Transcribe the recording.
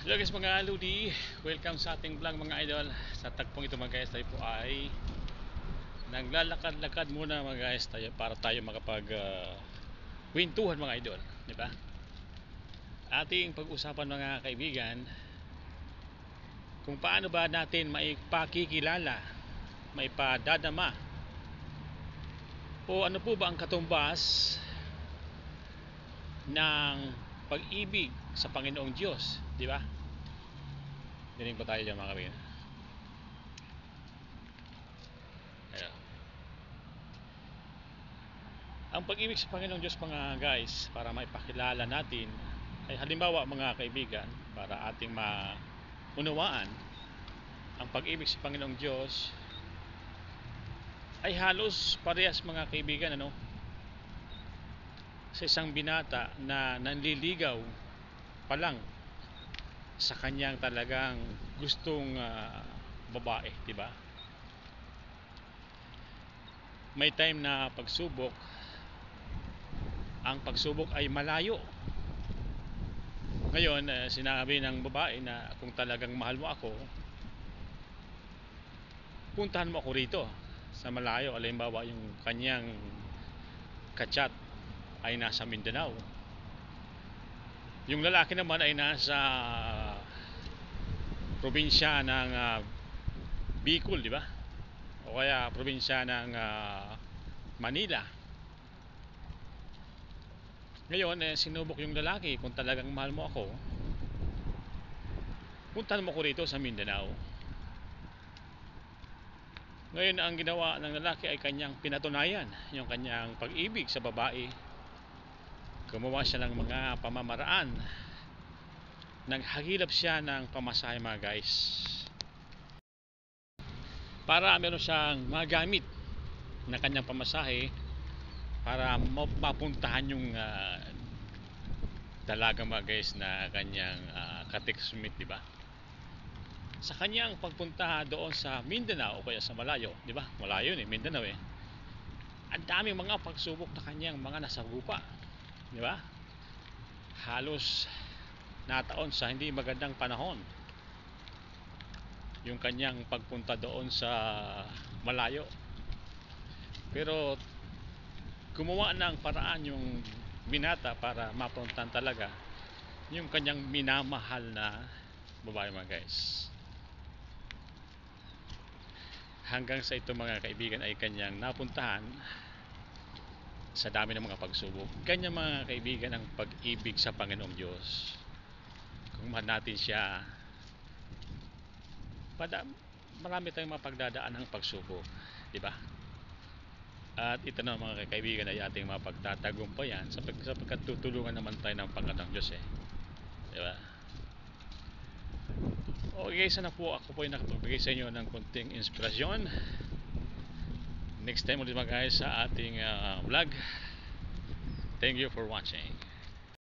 Hello guys mga Ludi, welcome sa ating vlog mga idol. Sa tagpong ito mga guys, tayo po ay naglalakad-lakad muna mga guys tayo para tayo makapag kwentuhan mga idol, di ba? Ating pag-usapan mga kaibigan kung paano ba natin maipakikilala, maipadadama o ano po ba ang katumbas ng pag-ibig sa Panginoong Diyos, di ba? Dinig pa tayo dyan mga kaibigan. Ayan. Ang pag-ibig sa Panginoong Diyos mga guys, para maipakilala natin ay halimbawa mga kaibigan, para ating maunawaan ang pag-ibig sa Panginoong Diyos ay halos parehas mga kaibigan sa isang binata na nanliligaw pa lang sa kanyang talagang gustong babae, di ba? May time na ang pagsubok ay malayo. Ngayon, sinabi ng babae na kung talagang mahal mo ako, puntahan mo ako rito sa malayo. Halimbawa yung kanyang kachat ay nasa Mindanao, yung lalaki naman ay nasa probinsya ng Bicol, di ba? O kaya probinsya ng Manila. Ngayon, sinubok yung lalaki, kung talagang mahal mo ako, puntahan mo ko rito sa Mindanao. Ngayon, ang ginawa ng lalaki ay kanyang pinatunayan yung kanyang pag-ibig sa babae. Gumawa siya ng mga pamamaraan. Naghagilap siya ng pamasahe mga guys, para meron siyang magamit na kanyang pamasahe para mapuntahan yung dalaga mga guys na kanyang ka-textmate, di ba? Sa kanyang pagpunta doon sa Mindanao o kaya sa malayo, di ba? Malayo Mindanao ang daming mga pagsubok na kanyang mga nasagupa, di ba? Halos nataon sa hindi magandang panahon yung kanyang pagpunta doon sa malayo. Pero gumawa ng paraan yung binata para mapuntahan talaga yung kanyang minamahal na babae mga guys. Hanggang sa ito mga kaibigan ay kanyang napuntahan sa dami ng mga pagsubok. Ganyan mga kaibigan ang pag-ibig sa Panginoong Diyos. Kung mahal natin siya, marami tayong mapagdadaan ng pagsubok, di ba? At ito na mga kaibigan ay ating mapagtatagumpayan sapagkat tutulungan naman tayo ng Panginoong Diyos di ba? Okay, sana po ako po ay nakapagbigay sa inyo ng konting inspirasyon. Next time ulit mga guys sa ating vlog. Thank you for watching.